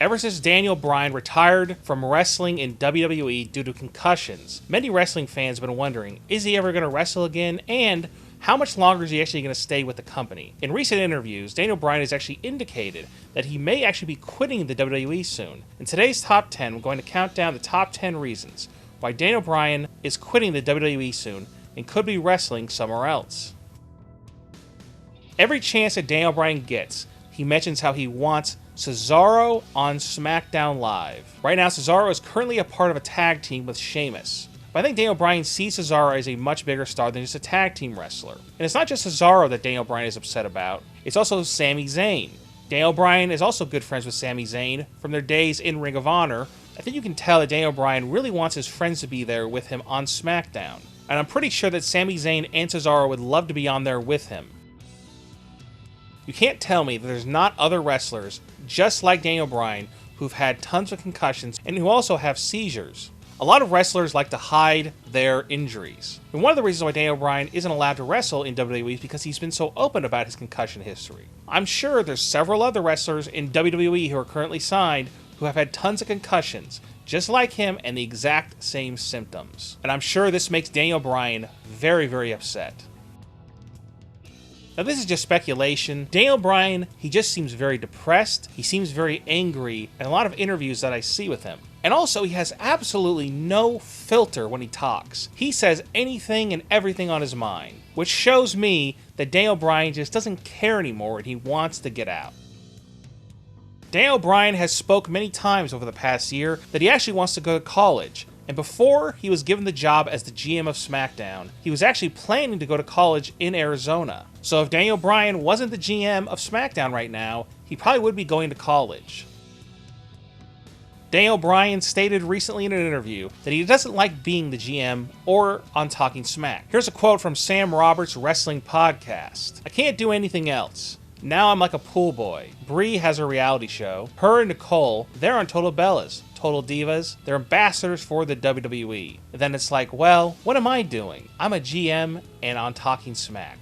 Ever since Daniel Bryan retired from wrestling in WWE due to concussions, many wrestling fans have been wondering, is he ever going to wrestle again, and how much longer is he actually going to stay with the company? In recent interviews, Daniel Bryan has actually indicated that he may actually be quitting the WWE soon. In today's Top 10, we're going to count down the top 10 reasons why Daniel Bryan is quitting the WWE soon and could be wrestling somewhere else. Every chance that Daniel Bryan gets, he mentions how he wants Cesaro on SmackDown Live. Right now, Cesaro is currently a part of a tag team with Sheamus. But I think Daniel Bryan sees Cesaro as a much bigger star than just a tag team wrestler. And it's not just Cesaro that Daniel Bryan is upset about, it's also Sami Zayn. Daniel Bryan is also good friends with Sami Zayn from their days in Ring of Honor. I think you can tell that Daniel Bryan really wants his friends to be there with him on SmackDown. And I'm pretty sure that Sami Zayn and Cesaro would love to be on there with him. You can't tell me that there's not other wrestlers just like Daniel Bryan who've had tons of concussions and who also have seizures. A lot of wrestlers like to hide their injuries. And one of the reasons why Daniel Bryan isn't allowed to wrestle in WWE is because he's been so open about his concussion history. I'm sure there's several other wrestlers in WWE who are currently signed who have had tons of concussions, just like him, and the exact same symptoms. And I'm sure this makes Daniel Bryan very, very upset. Now this is just speculation. Daniel Bryan, he just seems very depressed, he seems very angry in a lot of interviews that I see with him. And also, he has absolutely no filter when he talks. He says anything and everything on his mind, which shows me that Daniel Bryan just doesn't care anymore and he wants to get out. Daniel Bryan has spoke many times over the past year that he actually wants to go to college. And before he was given the job as the GM of SmackDown, he was actually planning to go to college in Arizona. So if Daniel Bryan wasn't the GM of SmackDown right now, he probably would be going to college. Daniel Bryan stated recently in an interview that he doesn't like being the GM or on Talking Smack. Here's a quote from Sam Roberts' wrestling podcast. "I can't do anything else. Now I'm like a pool boy. Brie has a reality show. Her and Nicole, they're on Total Bellas. Total Divas, they're ambassadors for the WWE. And then it's like, well, what am I doing? I'm a GM and on Talking Smack."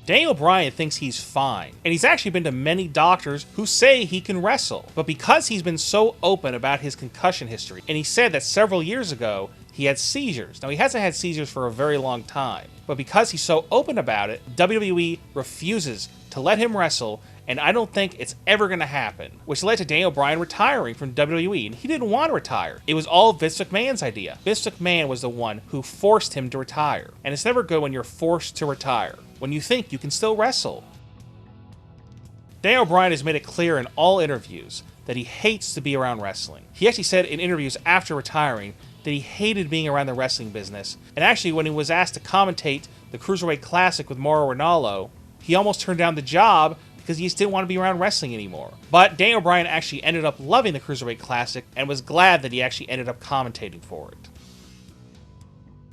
Daniel Bryan thinks he's fine, and he's actually been to many doctors who say he can wrestle. But because he's been so open about his concussion history, and he said that several years ago he had seizures. Now, he hasn't had seizures for a very long time, but because he's so open about it, WWE refuses to let him wrestle, and I don't think it's ever going to happen, which led to Daniel Bryan retiring from WWE, and he didn't want to retire. It was all Vince McMahon's idea. Vince McMahon was the one who forced him to retire, and it's never good when you're forced to retire, when you think you can still wrestle. Daniel Bryan has made it clear in all interviews that he hates to be around wrestling. He actually said in interviews after retiring that he hated being around the wrestling business, and actually when he was asked to commentate the Cruiserweight Classic with Mauro Ranallo, he almost turned down the job because he just didn't want to be around wrestling anymore. But Daniel Bryan actually ended up loving the Cruiserweight Classic and was glad that he actually ended up commentating for it.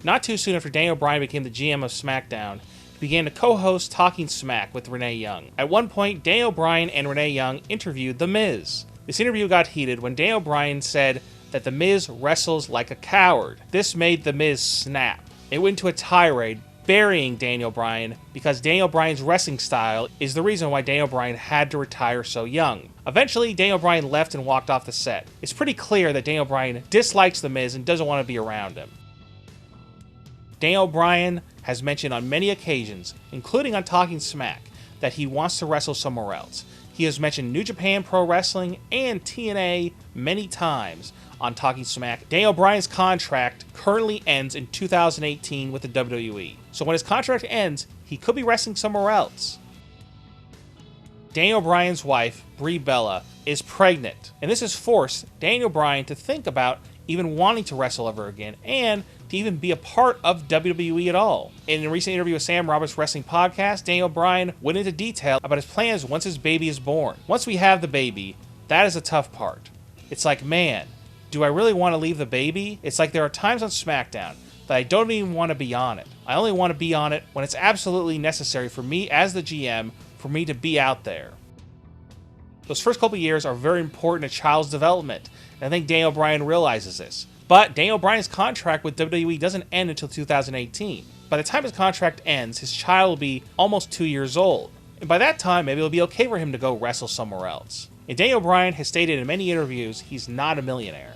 Not too soon after Daniel Bryan became the GM of SmackDown, he began to co-host Talking Smack with Renee Young. At one point, Daniel Bryan and Renee Young interviewed The Miz. This interview got heated when Daniel Bryan said that The Miz wrestles like a coward. This made The Miz snap. It went into a tirade, burying Daniel Bryan because Daniel Bryan's wrestling style is the reason why Daniel Bryan had to retire so young. Eventually, Daniel Bryan left and walked off the set. It's pretty clear that Daniel Bryan dislikes The Miz and doesn't want to be around him. Daniel Bryan has mentioned on many occasions, including on Talking Smack, that he wants to wrestle somewhere else. He has mentioned New Japan Pro Wrestling and TNA many times on Talking Smack. Daniel Bryan's contract currently ends in 2018 with the WWE. So when his contract ends, he could be wrestling somewhere else. Daniel Bryan's wife, Brie, is pregnant, and this has forced Daniel Bryan to think about even wanting to wrestle ever again, and to even be a part of WWE at all. In a recent interview with Sam Roberts' wrestling podcast, Daniel Bryan went into detail about his plans once his baby is born. Once we have the baby, that is the tough part. It's like, man, do I really want to leave the baby? It's like there are times on SmackDown that I don't even want to be on it. I only want to be on it when it's absolutely necessary for me as the GM, for me to be out there. Those first couple years are very important to a child's development, and I think Daniel Bryan realizes this. But Daniel Bryan's contract with WWE doesn't end until 2018. By the time his contract ends, his child will be almost 2 years old. And by that time, maybe it'll be okay for him to go wrestle somewhere else. And Daniel Bryan has stated in many interviews he's not a millionaire.